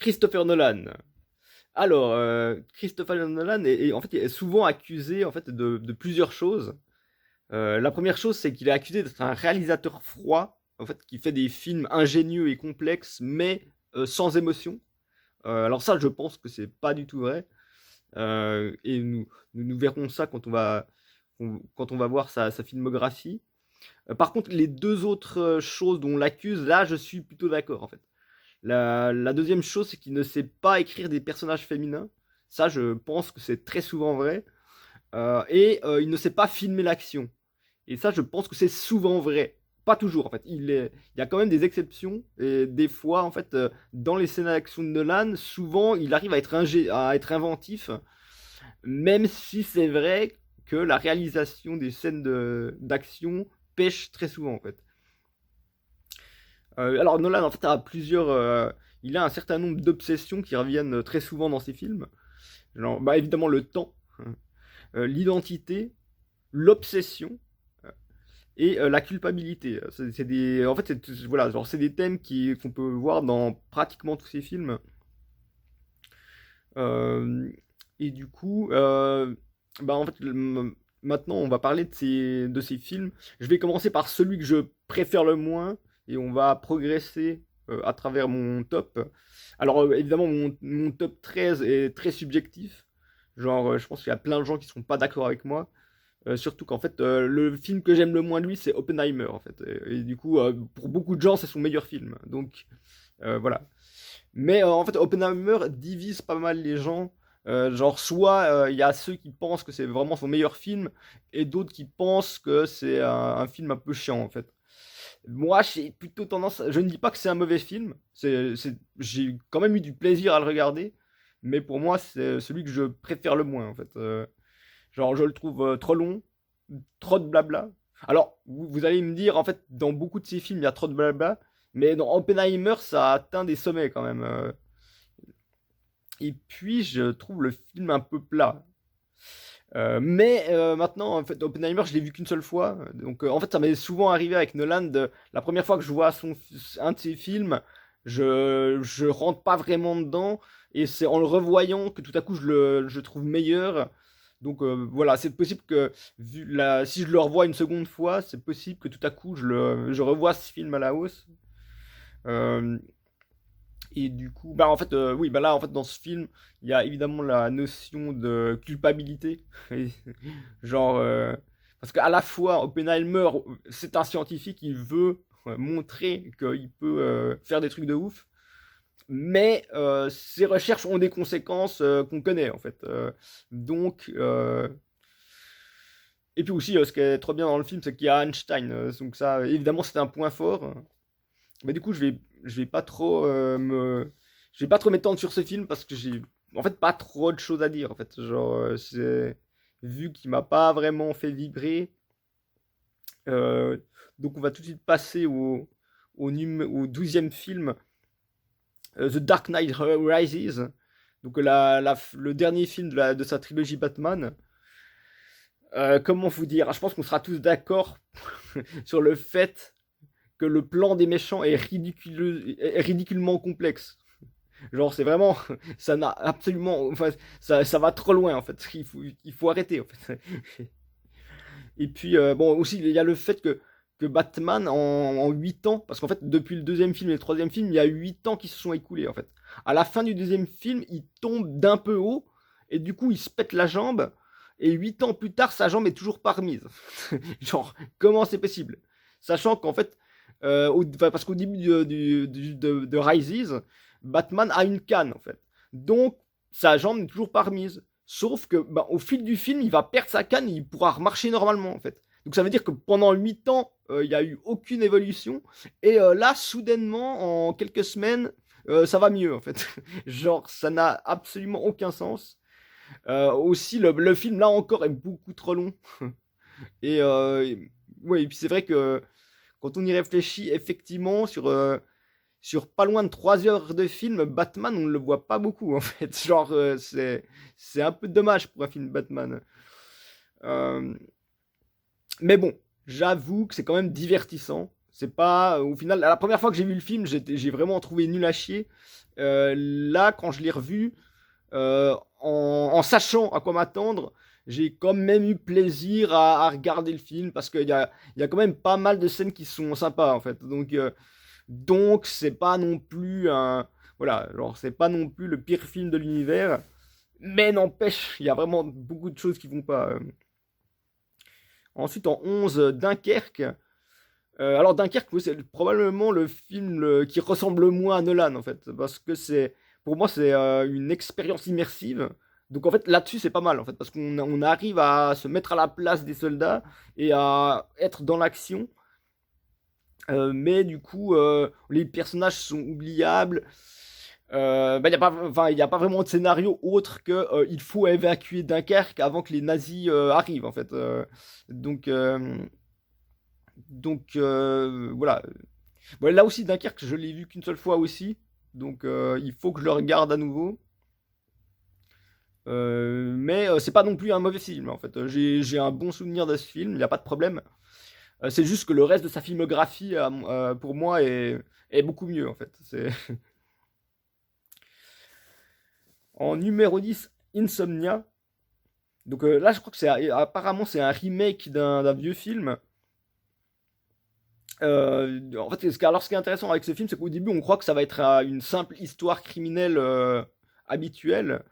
Christopher Nolan. Alors, Christopher Nolan en fait, est souvent accusé en fait, de plusieurs choses. La première chose, c'est qu'il est accusé d'être un réalisateur froid, en fait, qui fait des films ingénieux et complexes, mais sans émotion. Alors ça, je pense que c'est pas du tout vrai. Et nous verrons ça quand on va voir sa filmographie. Par contre, les deux autres choses dont on l'accuse, là, je suis plutôt d'accord, en fait. La deuxième chose, c'est qu'il ne sait pas écrire des personnages féminins. Ça, je pense que c'est très souvent vrai. Il ne sait pas filmer l'action. Et ça, je pense que c'est souvent vrai. Pas toujours, en fait. Il y a quand même des exceptions. Et des fois, en fait, dans les scènes d'action de Nolan, souvent, il arrive à être inventif. Même si c'est vrai que la réalisation des scènes d'action pêche très souvent, en fait. Alors, Nolan, en fait, il a un certain nombre d'obsessions qui reviennent très souvent dans ses films. Genre, bah, évidemment, le temps, l'identité, l'obsession la culpabilité. En fait, voilà, genre, c'est des thèmes qu'on peut voir dans pratiquement tous ces films. Euh, et du coup, bah, en fait, maintenant, on va parler de ces films. Je vais commencer par celui que je préfère le moins et on va progresser à travers mon top. Alors, évidemment, mon top 13 est très subjectif. Genre, je pense qu'il y a plein de gens qui ne seront pas d'accord avec moi. Surtout qu'en fait, le film que j'aime le moins de lui, c'est Oppenheimer, en fait. Et du coup, pour beaucoup de gens, c'est son meilleur film. Donc, voilà. Mais en fait, Oppenheimer divise pas mal les gens. Genre, soit il y a ceux qui pensent que c'est vraiment son meilleur film, et d'autres qui pensent que c'est un film un peu chiant, en fait. Moi, j'ai plutôt tendance. Je ne dis pas que c'est un mauvais film. J'ai quand même eu du plaisir à le regarder. Mais pour moi, c'est celui que je préfère le moins, en fait. Genre, je le trouve trop long, trop de blabla. Alors, vous allez me dire, en fait, dans beaucoup de ces films, il y a trop de blabla. Mais dans Oppenheimer, ça a atteint des sommets quand même. Et puis, je trouve le film un peu plat. Maintenant, en fait, Oppenheimer, je l'ai vu qu'une seule fois. Donc, en fait, ça m'est souvent arrivé avec Nolan. La première fois que je vois un de ses films, je rentre pas vraiment dedans. Et c'est en le revoyant que tout à coup, je le trouve meilleur. Donc, voilà, c'est possible que si je le revois une seconde fois, c'est possible que tout à coup, je revois ce film à la hausse. Euh, et du coup, bah en fait, oui, bah là, en fait, dans ce film, il y a évidemment la notion de culpabilité. Et genre, parce qu'à la fois, Oppenheimer, c'est un scientifique, il veut montrer qu'il peut faire des trucs de ouf, mais ses recherches ont des conséquences qu'on connaît, en fait. Et puis aussi, ce qui est trop bien dans le film, c'est qu'il y a Einstein. Donc ça, évidemment, c'est un point fort. Mais du coup, je vais pas trop je vais pas trop m'étendre sur ce film parce que j'ai, en fait, pas trop de choses à dire. En fait, genre, c'est vu qu'il m'a pas vraiment fait vibrer. euh, donc, on va tout de suite passer au 12e film, The Dark Knight Rises. Donc, le dernier film de sa trilogie Batman. Comment vous dire? Je pense qu'on sera tous d'accord sur le fait que le plan des méchants est ridiculement complexe. Genre, c'est vraiment. Ça n'a absolument. Enfin, ça va trop loin, en fait. Il faut arrêter, en fait. Et puis, bon, aussi, il y a le fait que Batman, en 8 ans, parce qu'en fait, depuis le deuxième film et le troisième film, il y a 8 ans qui se sont écoulés, en fait. À la fin du deuxième film, il tombe d'un peu haut, et du coup, il se pète la jambe, et 8 ans plus tard, sa jambe est toujours pas remise. Genre, comment c'est possible? Sachant qu'en fait, parce qu'au début de Rises, Batman a une canne, en fait. Donc, sa jambe n'est toujours pas remise. Sauf que, bah, au fil du film, il va perdre sa canne et il pourra remarcher normalement, en fait. Donc, ça veut dire que pendant 8 ans, il n'y a eu aucune évolution. Et là, soudainement, en quelques semaines, ça va mieux, en fait. Genre, ça n'a absolument aucun sens. Aussi, le film, là encore, est beaucoup trop long. Et, ouais, et puis c'est vrai que quand on y réfléchit, effectivement, sur pas loin de 3 heures de film, Batman, on ne le voit pas beaucoup en fait. Genre, c'est un peu dommage pour un film Batman. Euh, mais bon, j'avoue que c'est quand même divertissant. C'est pas. Au final, la première fois que j'ai vu le film, j'ai vraiment trouvé nul à chier. Là, quand je l'ai revu, en sachant à quoi m'attendre, j'ai quand même eu plaisir à regarder le film parce qu'il y a quand même pas mal de scènes qui sont sympas en fait. Donc c'est pas non plus un. Voilà, genre c'est pas non plus le pire film de l'univers. Mais n'empêche, il y a vraiment beaucoup de choses qui vont pas. Ensuite, en 11 Dunkerque. Alors Dunkerque, oui, c'est probablement le film qui ressemble le moins à Nolan en fait, parce que pour moi, c'est une expérience immersive. Donc en fait, là-dessus, c'est pas mal en fait, parce qu'on arrive à se mettre à la place des soldats et à être dans l'action. Mais du coup, les personnages sont oubliables. Bah, il y a pas vraiment de scénario autre que il faut évacuer Dunkerque avant que les nazis arrivent en fait. Donc, euh, donc voilà. Bon, là aussi, Dunkerque, je l'ai vu qu'une seule fois aussi. Donc il faut que je le regarde à nouveau. Mais c'est pas non plus un mauvais film en fait. J'ai un bon souvenir de ce film, il n'y a pas de problème. C'est juste que le reste de sa filmographie, pour moi, est beaucoup mieux en fait. En numéro 10, Insomnia. Donc là, je crois que apparemment c'est un remake d'un vieux film. En fait, alors ce qui est intéressant avec ce film, c'est qu'au début, on croit que ça va être une simple histoire criminelle habituelle,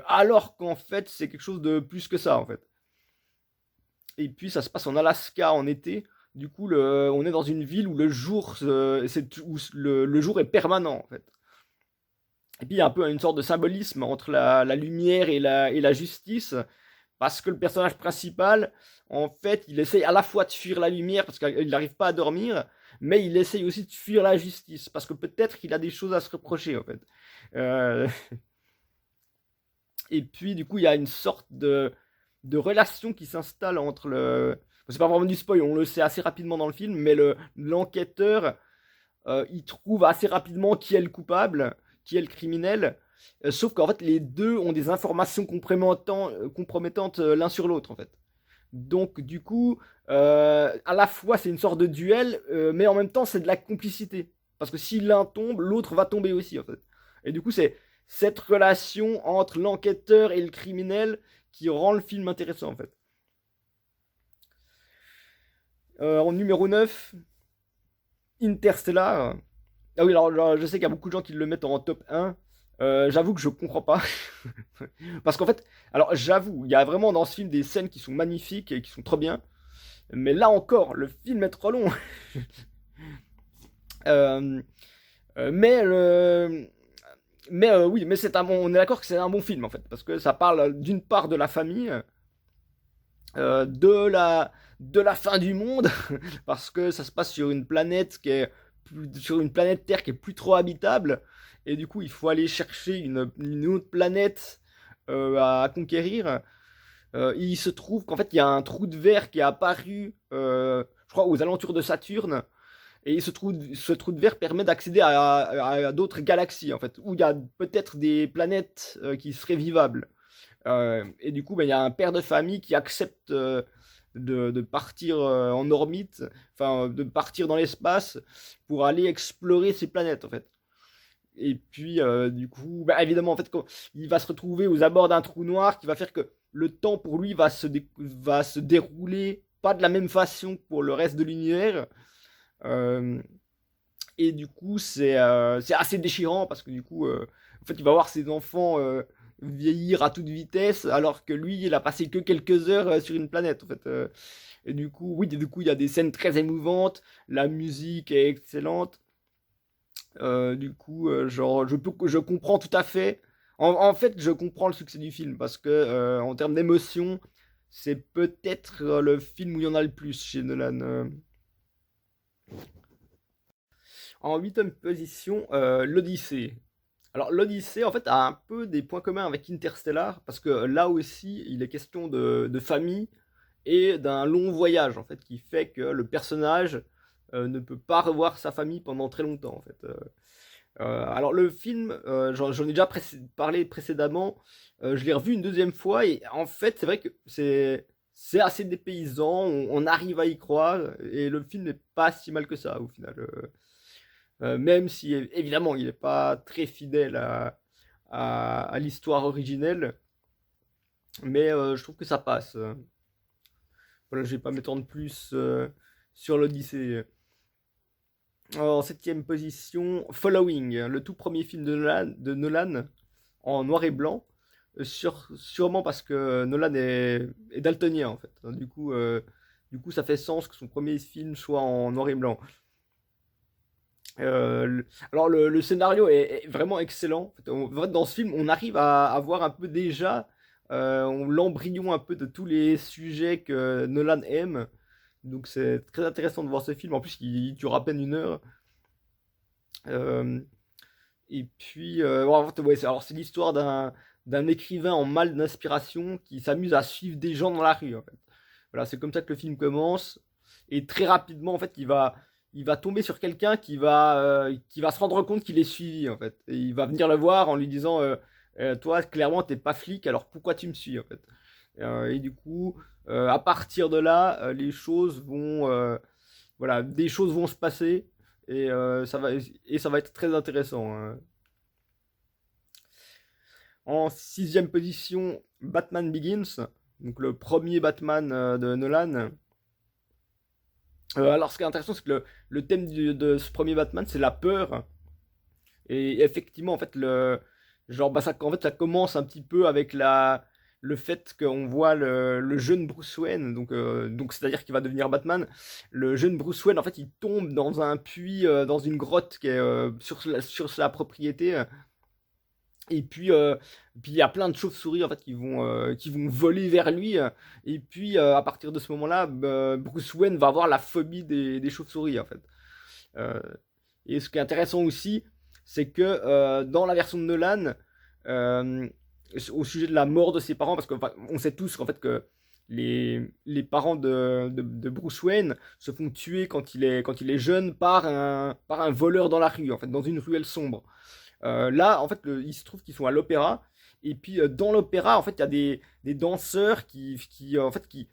alors qu'en fait, c'est quelque chose de plus que ça, en fait. Et puis, ça se passe en Alaska en été. Du coup, on est dans une ville où où le jour est permanent, en fait. Et puis, il y a un peu une sorte de symbolisme entre la lumière et la justice, parce que le personnage principal, en fait, il essaye à la fois de fuir la lumière parce qu'il n'arrive pas à dormir, mais il essaye aussi de fuir la justice parce que peut-être qu'il a des choses à se reprocher en fait. Euh, et puis du coup, il y a une sorte de relation qui s'installe entre le. C'est pas vraiment du spoil, on le sait assez rapidement dans le film, mais l'enquêteur, il trouve assez rapidement qui est le coupable, qui est le criminel. Sauf qu'en fait, les deux ont des informations compromettantes l'un sur l'autre en fait. Donc du coup, à la fois c'est une sorte de duel, mais en même temps c'est de la complicité. Parce que si l'un tombe, l'autre va tomber aussi en fait. Et du coup c'est cette relation entre l'enquêteur et le criminel qui rend le film intéressant en fait. En numéro 9, Interstellar. Ah oui, alors, je sais qu'il y a beaucoup de gens qui le mettent en top 1. J'avoue que je comprends pas. Parce qu'en fait, alors j'avoue, il y a vraiment dans ce film des scènes qui sont magnifiques et qui sont trop bien. Mais là encore, le film est trop long. Euh, mais oui, mais on est d'accord que c'est un bon film en fait, parce que ça parle d'une part de la famille, euh, de la, de la fin du monde, parce que ça se passe sur une planète sur une planète Terre qui est plus trop habitable, et du coup il faut aller chercher une autre planète à conquérir. Il se trouve qu'en fait il y a un trou de verre qui est apparu, je crois, aux alentours de Saturne. Et ce trou de verre permet d'accéder à d'autres galaxies, en fait, où il y a peut-être des planètes qui seraient vivables. Et du coup, ben, il y a un père de famille qui accepte de partir en orbite, enfin, de partir dans l'espace pour aller explorer ces planètes, en fait. Et puis, du coup, ben, évidemment, en fait, il va se retrouver aux abords d'un trou noir qui va faire que le temps pour lui va se dérouler pas de la même façon que pour le reste de l'univers. Euh, et du coup, c'est assez déchirant parce que du coup, en fait, il va voir ses enfants vieillir à toute vitesse alors que lui, il a passé que quelques heures sur une planète. En fait, et du coup, oui, du coup, il y a des scènes très émouvantes, la musique est excellente. Du coup, genre, je comprends tout à fait. En fait, je comprends le succès du film parce que en termes d'émotion, c'est peut-être le film où il y en a le plus chez Nolan. En huitième position, l'Odyssée. Alors l'Odyssée, en fait, a un peu des points communs avec Interstellar, parce que là aussi, il est question de famille et d'un long voyage, en fait, qui fait que le personnage ne peut pas revoir sa famille pendant très longtemps, en fait. Alors le film, j'en ai déjà parlé précédemment, je l'ai revu une deuxième fois, et en fait, c'est vrai que c'est assez dépaysant, on arrive à y croire, et le film n'est pas si mal que ça, au final. même si évidemment il n'est pas très fidèle à l'histoire originelle, mais je trouve que ça passe. Voilà, je vais pas m'étendre plus sur l'Odyssée. En septième position, Following, le tout premier film de Nolan en noir et blanc. Sûrement parce que Nolan est daltonien en fait. Du coup, ça fait sens que son premier film soit en noir et blanc. Alors le scénario est vraiment excellent. En fait, dans ce film, on arrive à voir un peu déjà l'embryon un peu de tous les sujets que Nolan aime. Donc c'est très intéressant de voir ce film. En plus, il dure à peine 1 heure. Euh, et puis, en fait, ouais, alors c'est l'histoire d'un écrivain en mal d'inspiration qui s'amuse à suivre des gens dans la rue. En fait. Voilà, c'est comme ça que le film commence. Et très rapidement, en fait, il va tomber sur quelqu'un qui va se rendre compte qu'il est suivi, en fait. Et il va venir le voir en lui disant, toi, clairement, t'es pas flic, alors pourquoi tu me suis, en fait. Et du coup, à partir de là, voilà, des choses vont se passer et ça va être très intéressant, hein. En sixième position, Batman Begins, donc le premier Batman de Nolan. Alors, ce qui est intéressant, c'est que le thème de ce premier Batman, c'est la peur. Et effectivement, en fait, en fait, ça commence un petit peu avec le fait qu'on voit le jeune Bruce Wayne, donc c'est-à-dire qu'il va devenir Batman. Le jeune Bruce Wayne, en fait, il tombe dans un puits, dans une grotte qui est sur sa propriété. Et puis il y a plein de chauves-souris en fait qui vont voler vers lui. Et puis à partir de ce moment-là, Bruce Wayne va avoir la phobie des chauves-souris en fait. Euh, et ce qui est intéressant aussi, c'est que dans la version de Nolan, euh, au sujet de la mort de ses parents, parce qu'on on sait tous qu'en fait que les parents de Bruce Wayne se font tuer quand il est jeune par un voleur dans la rue, en fait, dans une ruelle sombre. Là, en fait, il se trouve qu'ils sont à l'opéra. Et puis, dans l'opéra, en fait, il y a des danseurs en fait, qui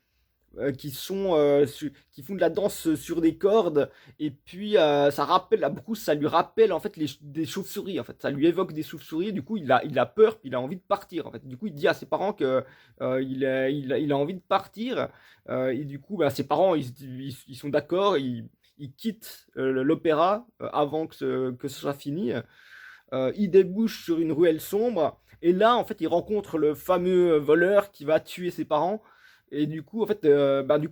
font de la danse sur des cordes. Et puis, ça rappelle à Bruce, ça lui rappelle en fait des chauves-souris. En fait, ça lui évoque des chauves-souris. Du coup, il a peur, puis il a envie de partir. En fait, du coup, il dit à ses parents que il a envie de partir. Et du coup, bah, ses parents, ils sont d'accord. Ils quittent l'opéra avant que ce soit fini. Il débouche sur une ruelle sombre. Et là, en fait, il rencontre le fameux voleur qui va tuer ses parents. Et du coup, en fait,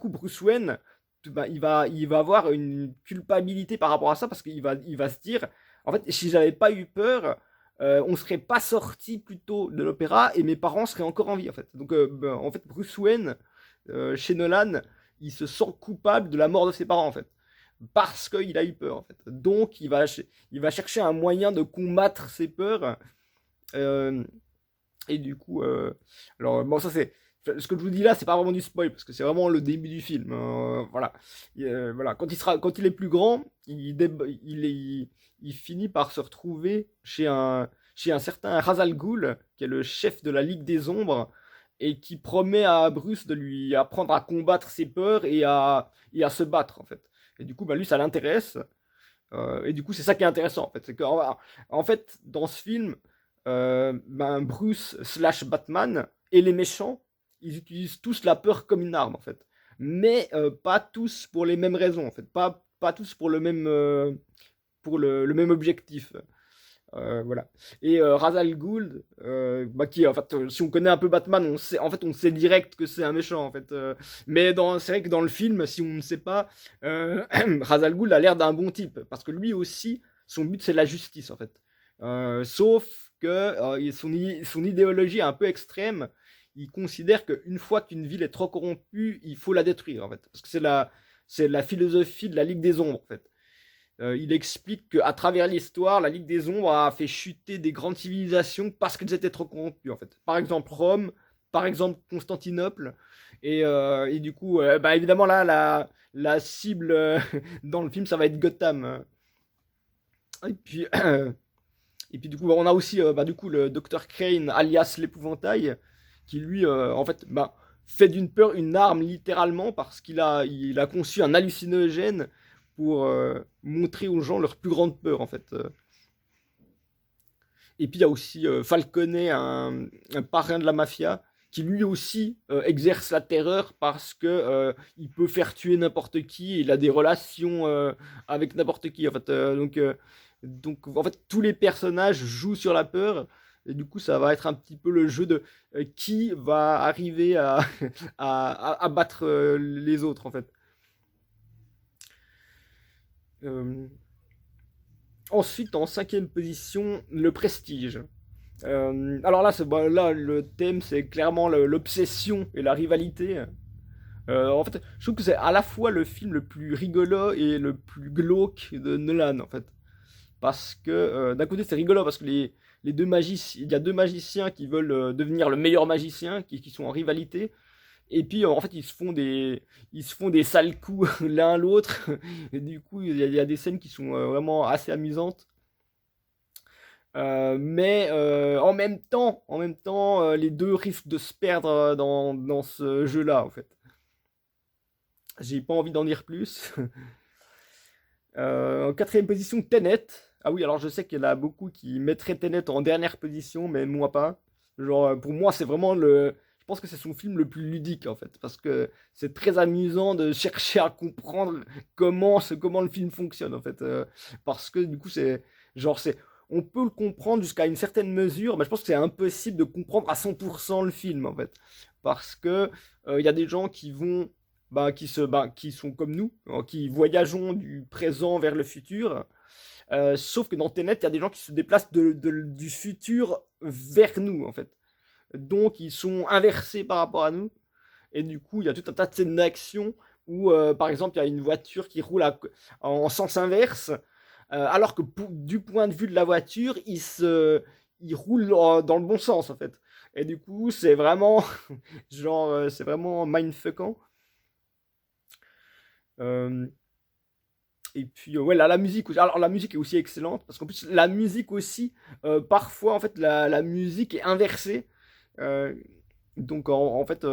Bruce Wayne, il va avoir une culpabilité par rapport à ça parce qu'il va se dire, en fait, si j'avais pas eu peur, on serait pas sorti plus tôt de l'opéra et mes parents seraient encore en vie, en fait. Donc, en fait, Bruce Wayne, chez Nolan, il se sent coupable de la mort de ses parents, en fait parce qu'il a eu peur en fait. Donc il va chercher un moyen de combattre ses peurs. euh, et du coup, alors bon ça c'est ce que je vous dis là, c'est pas vraiment du spoil parce que c'est vraiment le début du film. Voilà. Voilà. Quand il est plus grand, il finit par se retrouver chez un certain Ra's al Ghul, qui est le chef de la Ligue des Ombres, et qui promet à Bruce de lui apprendre à combattre ses peurs et à se battre en fait. Et du coup, bah, lui, ça l'intéresse. Et du coup, c'est ça qui est intéressant, en fait. C'est en fait, dans ce film, Bruce slash Batman et les méchants, ils utilisent tous la peur comme une arme, en fait. Mais pas tous pour les mêmes raisons, en fait. Pas tous pour le même objectif. Voilà. Et Ra's al Ghul, en fait, si on connaît un peu Batman, on sait direct que c'est un méchant, en fait. Mais c'est vrai que dans le film, si on ne sait pas, Ra's al Ghul a l'air d'un bon type, parce que lui aussi, son but c'est la justice, en fait. Sauf que son idéologie est un peu extrême. Il considère qu'une fois qu'une ville est trop corrompue, il faut la détruire, en fait. Parce que c'est la philosophie de la Ligue des Ombres, en fait. Il explique qu'à travers l'histoire, la Ligue des Ombres a fait chuter des grandes civilisations parce qu'elles étaient trop corrompues, en fait. Par exemple Rome, par exemple Constantinople. Et du coup, évidemment, là, la cible dans le film, ça va être Gotham. Et puis, et puis du coup, on a aussi du coup, le Dr. Crane, alias l'épouvantail, qui lui, en fait, fait d'une peur une arme littéralement parce qu'il a conçu un hallucinogène pour montrer aux gens leur plus grande peur, en fait. Et puis il y a aussi Falcone, un parrain de la mafia, qui lui aussi exerce la terreur parce que il peut faire tuer n'importe qui, il a des relations avec n'importe qui. En fait, donc en fait tous les personnages jouent sur la peur. Et du coup, ça va être un petit peu le jeu de qui va arriver à battre les autres, en fait. Euh, Ensuite, en cinquième position, le prestige. Alors là, bah, là, le thème, c'est clairement l'obsession et la rivalité. En fait, je trouve que c'est à la fois le film le plus rigolo et le plus glauque de Nolan, en fait. Parce que, d'un côté, c'est rigolo parce que les deux magiciens, il y a deux magiciens qui veulent devenir le meilleur magicien, qui sont en rivalité. Et puis, en fait, ils se font des sales coups l'un l'autre. Et du coup, il y a des scènes qui sont vraiment assez amusantes. Mais en même temps, les deux risquent de se perdre dans ce jeu-là, en fait. J'ai pas envie d'en dire plus. En quatrième position, Tenet. Ah oui, alors je sais qu'il y en a beaucoup qui mettraient Tenet en dernière position, mais moi pas. Genre, pour moi, c'est vraiment le. Je pense que c'est son film le plus ludique, en fait, parce que c'est très amusant de chercher à comprendre comment le film fonctionne, en fait. Parce que du coup, c'est. On peut le comprendre jusqu'à une certaine mesure, mais je pense que c'est impossible de comprendre à 100% le film, en fait. Parce que il y a des gens qui vont bah, qui sont comme nous, hein, qui voyageons du présent vers le futur. Sauf que dans Tenet, il y a des gens qui se déplacent du futur vers nous, en fait. Donc, ils sont inversés par rapport à nous. Et du coup, il y a tout un tas de scènes d'action où, par exemple, il y a une voiture qui roule en sens inverse, alors que du point de vue de la voiture, il roule dans le bon sens, en fait. Et du coup, c'est vraiment, genre, c'est vraiment mindfuckant. Euh, Et puis, ouais, la musique aussi. Alors, la musique est aussi excellente, parce qu'en plus, la musique aussi, parfois, en fait, la musique est inversée. Euh, donc, en fait,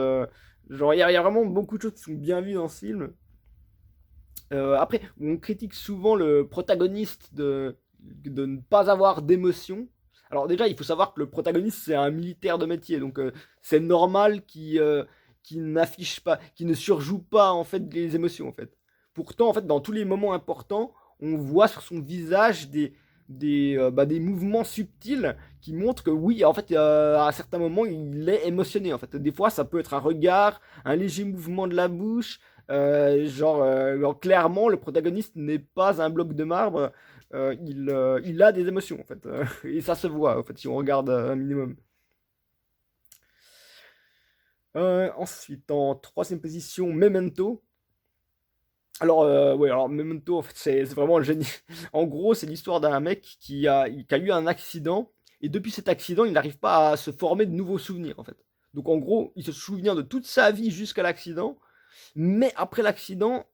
genre, il y a vraiment beaucoup de choses qui sont bien vues dans ce film. Après, on critique souvent le protagoniste de ne pas avoir d'émotion. Alors, déjà, il faut savoir que le protagoniste, c'est un militaire de métier, donc c'est normal qu'il n'affiche pas, qu'il ne surjoue pas, en fait, les émotions, en fait. Pourtant, en fait, dans tous les moments importants, on voit sur son visage des mouvements subtils qui montrent que oui, en fait, à certains moments, il est émotionné. En fait, des fois, ça peut être un regard, un léger mouvement de la bouche. Genre, clairement, le protagoniste n'est pas un bloc de marbre. Il a des émotions, en fait. Et ça se voit, en fait, si on regarde un minimum. Ensuite, en troisième position, Memento. Alors, ouais, alors Memento, en fait, c'est vraiment le génie. En gros, c'est l'histoire d'un mec qui a eu un accident, et depuis cet accident, il n'arrive pas à se former de nouveaux souvenirs, en fait. Donc, en gros, il se souvient de toute sa vie jusqu'à l'accident, mais après l'accident,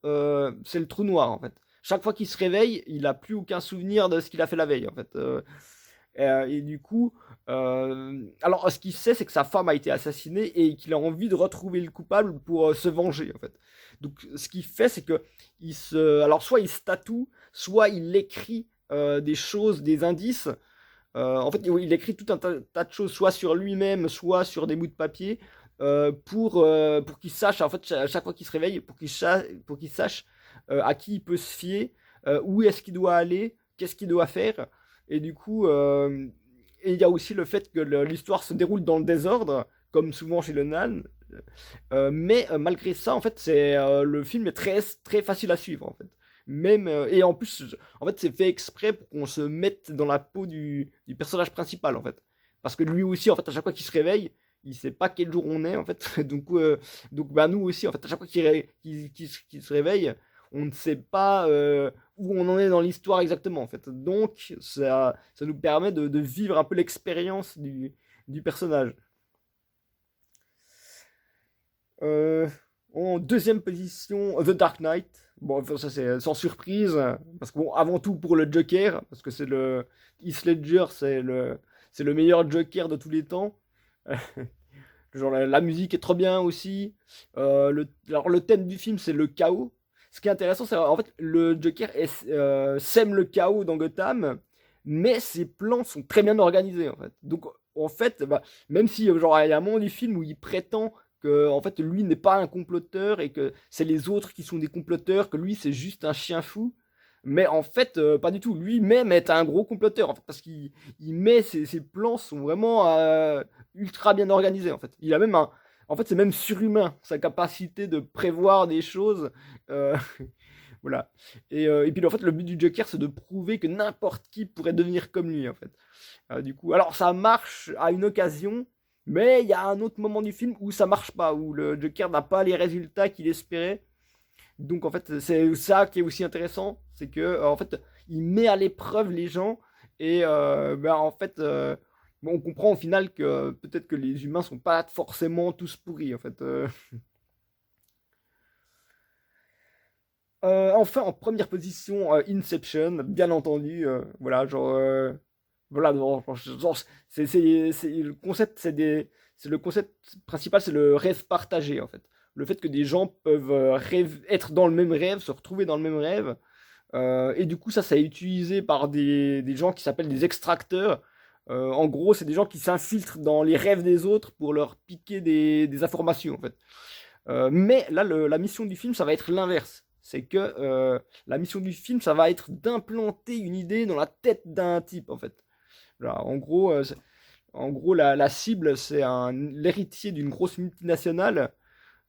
c'est le trou noir, en fait. Chaque fois qu'il se réveille, il n'a plus aucun souvenir de ce qu'il a fait la veille, en fait. Et du coup, alors ce qu'il sait, c'est que sa femme a été assassinée et qu'il a envie de retrouver le coupable pour se venger, en fait. Donc, ce qu'il fait, c'est que alors soit il se tatoue, soit il écrit des choses, des indices. En fait, il écrit tout un tas de choses, soit sur lui-même, soit sur des bouts de papier, pour qu'il sache, en fait, à chaque fois qu'il se réveille, pour qu'il sache à qui il peut se fier, où est-ce qu'il doit aller, qu'est-ce qu'il doit faire. Et du coup, et il y a aussi le fait que l'histoire se déroule dans le désordre, comme souvent chez le Nan. Mais malgré ça, en fait, le film est très, très facile à suivre, en fait. Même, et en plus, en fait, c'est fait exprès pour qu'on se mette dans la peau du personnage principal, en fait. Parce que lui aussi, en fait, à chaque fois qu'il se réveille, il sait pas quel jour on est, en fait. Donc bah, nous aussi, en fait, à chaque fois qu'il se réveille, on ne sait pas où on en est dans l'histoire exactement, en fait. Donc, ça nous permet de vivre un peu l'expérience du personnage. Euh, En deuxième position, The Dark Knight. Bon, enfin, ça c'est sans surprise, parce que bon, avant tout pour le Joker, parce que c'est le Heath Ledger, c'est le meilleur Joker de tous les temps. Genre la musique est trop bien aussi. Alors le thème du film c'est le chaos. ce qui est intéressant, c'est en fait le Joker sème le chaos dans Gotham, mais ses plans sont très bien organisés en fait. Donc en fait, bah, même si genre il y a un moment du film où il prétend que en fait lui n'est pas un comploteur et que c'est les autres qui sont des comploteurs, que lui c'est juste un chien fou. Mais en fait, pas du tout. Lui-même est un gros comploteur, en fait, parce qu'il met ses plans sont vraiment ultra bien organisés, en fait. Il a même en fait, c'est même surhumain, sa capacité de prévoir des choses. euh, voilà. Et puis, en fait, le but du Joker, c'est de prouver que n'importe qui pourrait devenir comme lui, en fait. Du coup, alors ça marche à une occasion, mais il y a un autre moment du film où ça marche pas, où le Joker n'a pas les résultats qu'il espérait. Donc en fait, c'est ça qui est aussi intéressant, c'est que en fait, il met à l'épreuve les gens et ben, en fait, bon, on comprend au final que peut-être que les humains sont pas forcément tous pourris en fait. Enfin, en première position, Inception, bien entendu, voilà, genre, voilà, genre, c'est le concept, c'est le concept principal, c'est le rêve partagé en fait. Le fait que des gens peuvent être dans le même rêve, se retrouver dans le même rêve. Et du coup, ça est utilisé par des gens qui s'appellent des extracteurs. En gros, c'est des gens qui s'infiltrent dans les rêves des autres pour leur piquer des informations, en fait. Mais là, la mission du film, ça va être l'inverse. C'est que la mission du film, ça va être d'implanter une idée dans la tête d'un type, en fait. Là, en gros la cible, c'est l'héritier d'une grosse multinationale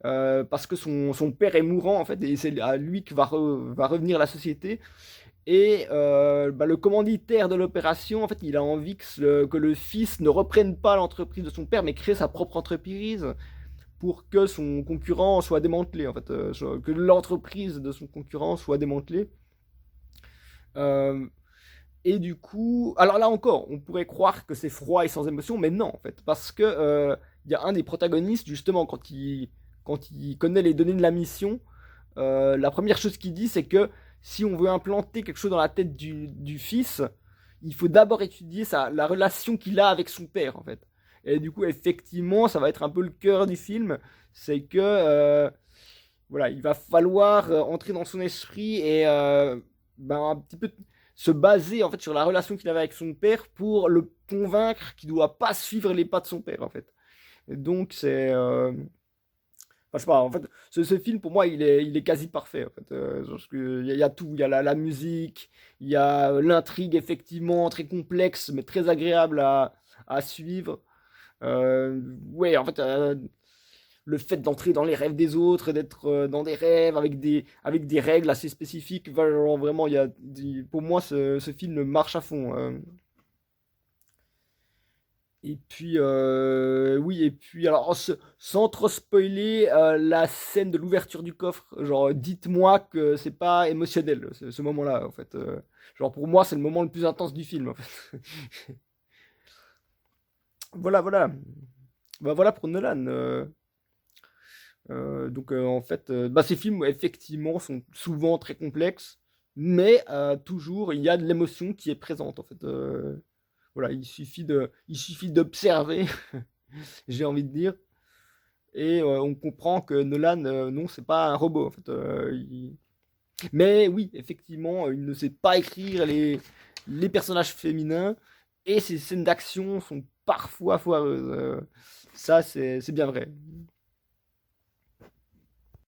parce que son père est mourant en fait et c'est à lui que va revenir la société et bah, le commanditaire de l'opération en fait il a envie que le fils ne reprenne pas l'entreprise de son père mais crée sa propre entreprise pour que son concurrent soit démantelé en fait que l'entreprise de son concurrent soit démantelée. Euh, et du coup, alors là encore, on pourrait croire que c'est froid et sans émotion, mais non, en fait, parce que il y a un des protagonistes, justement, quand il connaît les données de la mission, la première chose qu'il dit, c'est que si on veut implanter quelque chose dans la tête du fils, il faut d'abord étudier la relation qu'il a avec son père, en fait. Et du coup, effectivement, ça va être un peu le cœur du film, c'est que, voilà, il va falloir entrer dans son esprit et ben, un petit peu se baser en fait sur la relation qu'il avait avec son père pour le convaincre qu'il doit pas suivre les pas de son père en fait. Et donc c'est enfin, je sais pas, en fait, ce film pour moi il est quasi parfait en fait. Parce que il y a tout, il y a la musique, il y a l'intrigue effectivement très complexe mais très agréable à suivre. Ouais, en fait, le fait d'entrer dans les rêves des autres, d'être dans des rêves avec des règles assez spécifiques, vraiment, pour moi, ce film marche à fond. Et puis, oui, et puis, alors, sans trop spoiler, la scène de l'ouverture du coffre, genre, dites-moi que c'est pas émotionnel, ce moment-là, en fait. Genre, pour moi, c'est le moment le plus intense du film, en fait. Voilà, voilà. Bah, voilà pour Nolan. Donc en fait, bah, ces films effectivement sont souvent très complexes, mais toujours il y a de l'émotion qui est présente en fait. Voilà, il suffit d'observer, j'ai envie de dire, et on comprend que Nolan, non, c'est pas un robot en fait. Mais oui, effectivement, il ne sait pas écrire les personnages féminins, et ses scènes d'action sont parfois foireuses. Ça, c'est bien vrai.